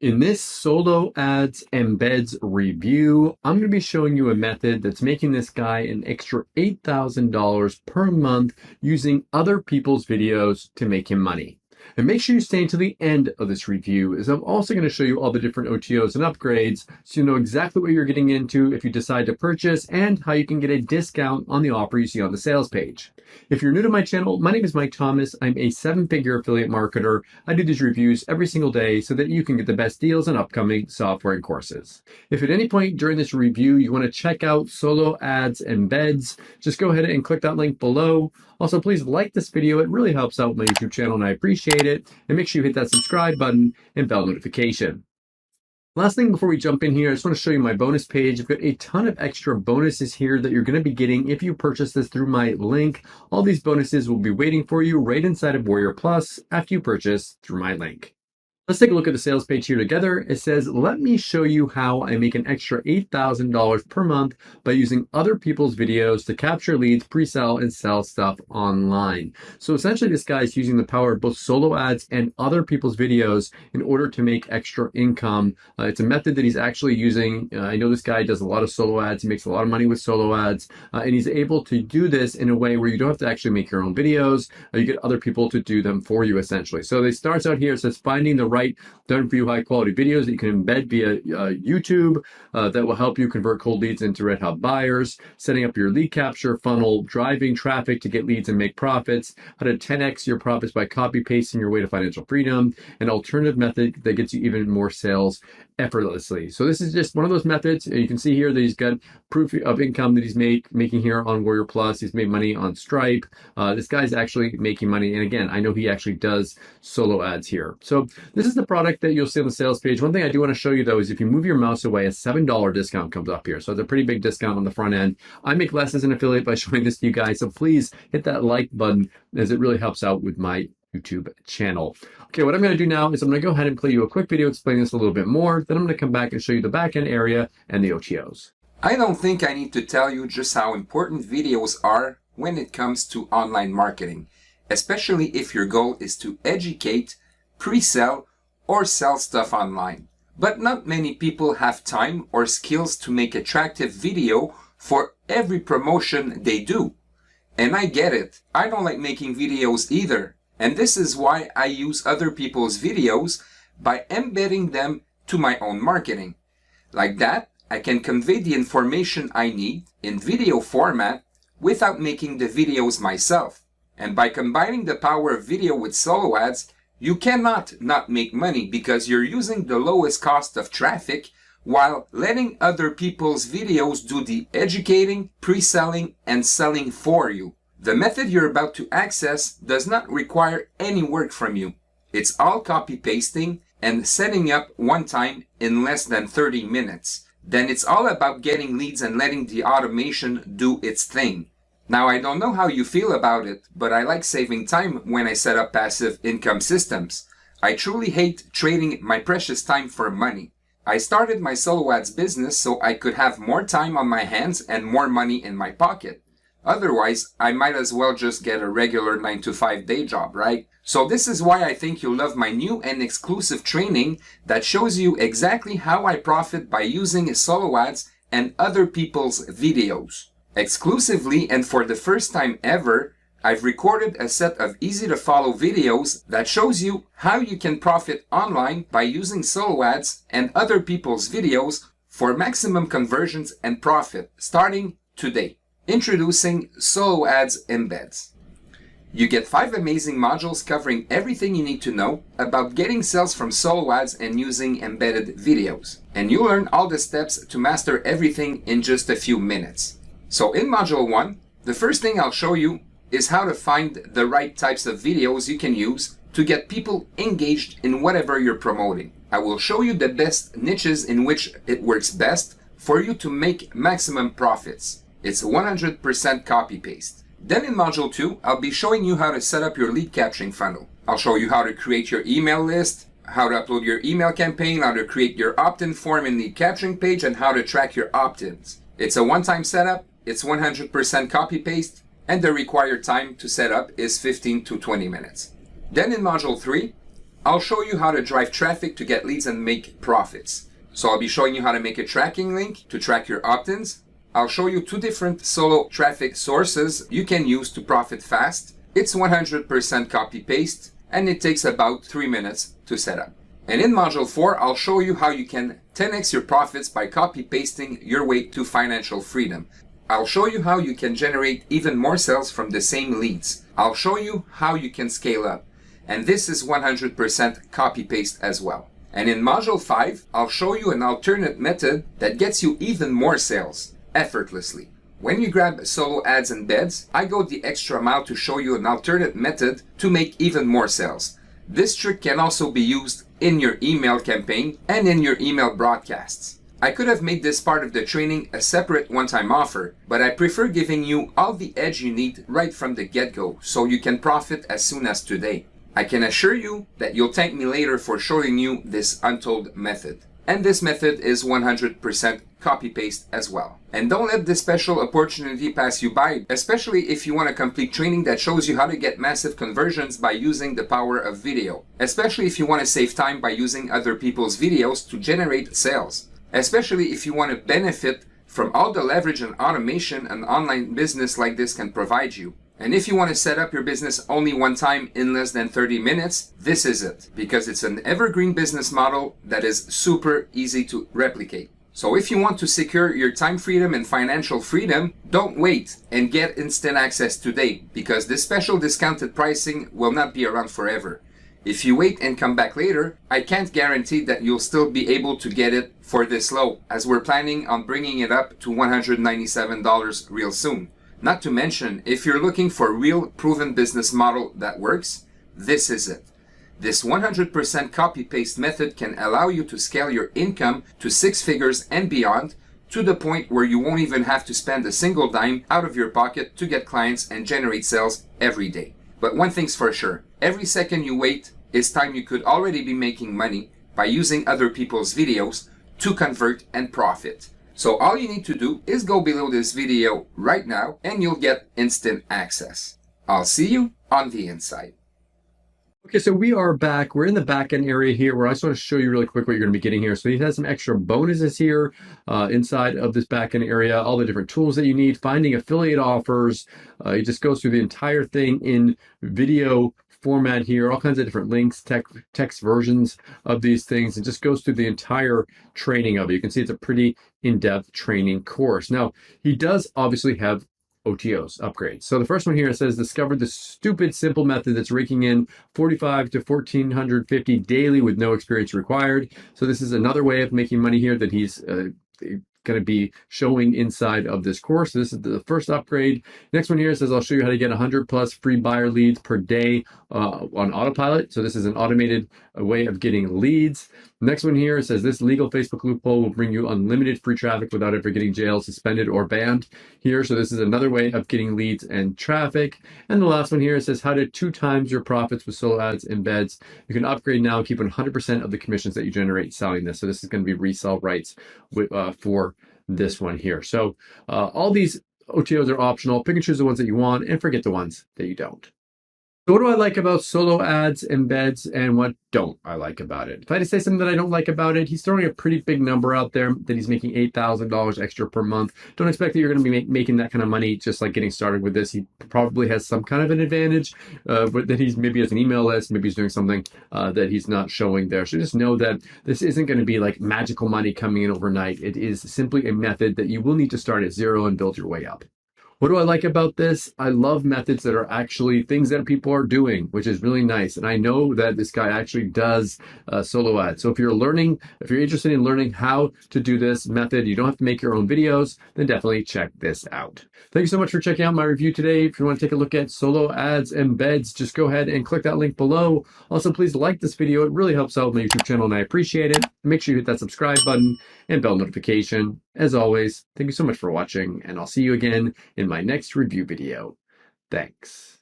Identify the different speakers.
Speaker 1: In this Solo Ads Embeds review, I'm going to be showing you a method that's making this guy an extra $8,000 per month using other people's videos to make him money. And make sure you stay until the end of this review, as I'm also going to show you all the different OTOs and upgrades so you know exactly what you're getting into if you decide to purchase and how you can get a discount on the offer you see on the sales page. If you're new to my channel, my name is Mike Thomas. I'm a 7-figure affiliate marketer. I do these reviews every single day so that you can get the best deals on upcoming software and courses. If at any point during this review you want to check out Solo Ads Embeds, just go ahead and click that link below. Also, please like this video. It really helps out my YouTube channel and I appreciate it. And make sure you hit that subscribe button and bell notification. Last thing before we jump in here, I just want to show you my bonus page. I've got a ton of extra bonuses here that you're going to be getting if you purchase this through my link. All these bonuses will be waiting for you right inside of Warrior Plus after you purchase through my link. Let's take a look at the sales page here together. It says, let me show you how I make an extra $8,000 per month by using other people's videos to capture leads, pre-sell, and sell stuff online. So essentially this guy is using the power of both solo ads and other people's videos in order to make extra income. It's a method that he's actually using. I know this guy does a lot of solo ads. He makes a lot of money with solo ads, and he's able to do this in a way where you don't have to actually make your own videos. You get other people to do them for you, essentially. So it starts out here. It says finding the right done for you high quality videos that you can embed via YouTube that will help you convert cold leads into red hot buyers, setting up your lead capture funnel, driving traffic to get leads and make profits, how to 10x your profits by copy pasting your way to financial freedom, an alternative method that gets you even more sales effortlessly. So this is just one of those methods. You can see here that he's got proof of income that he's making here on Warrior Plus. He's made money on Stripe. This guy's actually making money. And again, I know he actually does solo ads here. So this is the product that you'll see on the sales page. One thing I do want to show you though is if you move your mouse away, a $7 discount comes up here. So it's a pretty big discount on the front end. I make less as an affiliate by showing this to you guys. So please hit that like button as it really helps out with my YouTube channel. Okay, what I'm going to do now is I'm going to go ahead and play you a quick video explaining this a little bit more. Then I'm going to come back and show you the backend area and the OTOs.
Speaker 2: I don't think I need to tell you just how important videos are when it comes to online marketing, especially if your goal is to educate, pre-sell, or sell stuff online. But not many people have time or skills to make attractive video for every promotion they do. And I get it. I don't like making videos either. And this is why I use other people's videos by embedding them to my own marketing. Like that, I can convey the information I need in video format without making the videos myself. And by combining the power of video with solo ads, you cannot not make money because you're using the lowest cost of traffic while letting other people's videos do the educating, pre-selling, and selling for you. The method you're about to access does not require any work from you. It's all copy-pasting and setting up one time in less than 30 minutes. Then it's all about getting leads and letting the automation do its thing. Now, I don't know how you feel about it, but I like saving time when I set up passive income systems. I truly hate trading my precious time for money. I started my solo ads business so I could have more time on my hands and more money in my pocket. Otherwise, I might as well just get a regular 9-to-5 day job, right? So this is why I think you'll love my new and exclusive training that shows you exactly how I profit by using solo ads and other people's videos. Exclusively and for the first time ever, I've recorded a set of easy to follow videos that shows you how you can profit online by using solo ads and other people's videos for maximum conversions and profit starting today. Introducing Solo Ads Embeds. You get 5 amazing modules covering everything you need to know about getting sales from solo ads and using embedded videos. And you learn all the steps to master everything in just a few minutes. So in Module 1, the first thing I'll show you is how to find the right types of videos you can use to get people engaged in whatever you're promoting. I will show you the best niches in which it works best for you to make maximum profits. It's 100% copy-paste. Then in Module 2, I'll be showing you how to set up your lead capturing funnel. I'll show you how to create your email list, how to upload your email campaign, how to create your opt-in form in lead capturing page, and how to track your opt-ins. It's a one-time setup, it's 100% copy-paste, and the required time to set up is 15 to 20 minutes. Then in Module 3, I'll show you how to drive traffic to get leads and make profits. So I'll be showing you how to make a tracking link to track your opt-ins. I'll show you 2 different solo traffic sources you can use to profit fast. It's 100% copy-paste, and it takes about 3 minutes to set up. And in Module 4, I'll show you how you can 10x your profits by copy-pasting your way to financial freedom. I'll show you how you can generate even more sales from the same leads. I'll show you how you can scale up. And this is 100% copy-paste as well. And in Module 5, I'll show you an alternate method that gets you even more sales effortlessly. When you grab Solo Ads Embeds, I go the extra mile to show you an alternate method to make even more sales. This trick can also be used in your email campaign and in your email broadcasts. I could have made this part of the training a separate one-time offer, but I prefer giving you all the edge you need right from the get-go so you can profit as soon as today. I can assure you that you'll thank me later for showing you this untold method. And this method is 100% copy-paste as well. And don't let this special opportunity pass you by, especially if you want a complete training that shows you how to get massive conversions by using the power of video. Especially if you want to save time by using other people's videos to generate sales. Especially if you want to benefit from all the leverage and automation an online business like this can provide you. And if you want to set up your business only one time in less than 30 minutes, this is it, because it's an evergreen business model that is super easy to replicate. So if you want to secure your time freedom and financial freedom, don't wait and get instant access today, because this special discounted pricing will not be around forever. If you wait and come back later, I can't guarantee that you'll still be able to get it for this low, as we're planning on bringing it up to $197 real soon. Not to mention, if you're looking for a real proven business model that works, this is it. This 100% copy-paste method can allow you to scale your income to 6 figures and beyond, to the point where you won't even have to spend a single dime out of your pocket to get clients and generate sales every day. But one thing's for sure, every second you wait is time you could already be making money by using other people's videos to convert and profit. So all you need to do is go below this video right now and you'll get instant access. I'll see you on the inside.
Speaker 1: Okay, so we are back. We're in the backend area here where I just want to show you really quick what you're going to be getting here. So he has some extra bonuses here inside of this backend area, all the different tools that you need, finding affiliate offers. He just goes through the entire thing in video format here, all kinds of different links, text versions of these things. It just goes through the entire training of it. You can see it's a pretty in-depth training course. Now, he does obviously have OTOs, upgrades. So the first one here says, discover the stupid simple method that's raking in 45 to 1450 daily with no experience required. So this is another way of making money here that he's going to be showing inside of this course. This is the first upgrade. Next one here says, I'll show you how to get 100 plus free buyer leads per day on autopilot. So this is an automated way of getting leads. Next one here says, this legal Facebook loophole will bring you unlimited free traffic without ever getting jailed, suspended, or banned here. So this is another way of getting leads and traffic. And the last one here says, how to 2 times your profits with Solo Ads Embeds. You can upgrade now and keep 100% of the commissions that you generate selling this. So this is going to be resell rights for this one here. So all these OTOs are optional. Pick and choose the ones that you want and forget the ones that you don't. So what do I like about Solo Ads Embeds and what don't I like about it? If I had to say something that I don't like about it, he's throwing a pretty big number out there that he's making $8,000 extra per month. Don't expect that you're going to be making that kind of money just like getting started with this. He probably has some kind of an advantage that he's maybe has an email list, maybe he's doing something that he's not showing there. So just know that this isn't going to be like magical money coming in overnight. It is simply a method that you will need to start at zero and build your way up. What do I like about this? I love methods that are actually things that people are doing, which is really nice. And I know that this guy actually does solo ads. So if you're interested in learning how to do this method, you don't have to make your own videos, then definitely check this out. Thank you so much for checking out my review today. If you want to take a look at Solo Ads Embeds, just go ahead and click that link below. Also, please like this video. It really helps out my YouTube channel and I appreciate it. Make sure you hit that subscribe button and bell notification. As always, thank you so much for watching and I'll see you again in my next review video. Thanks.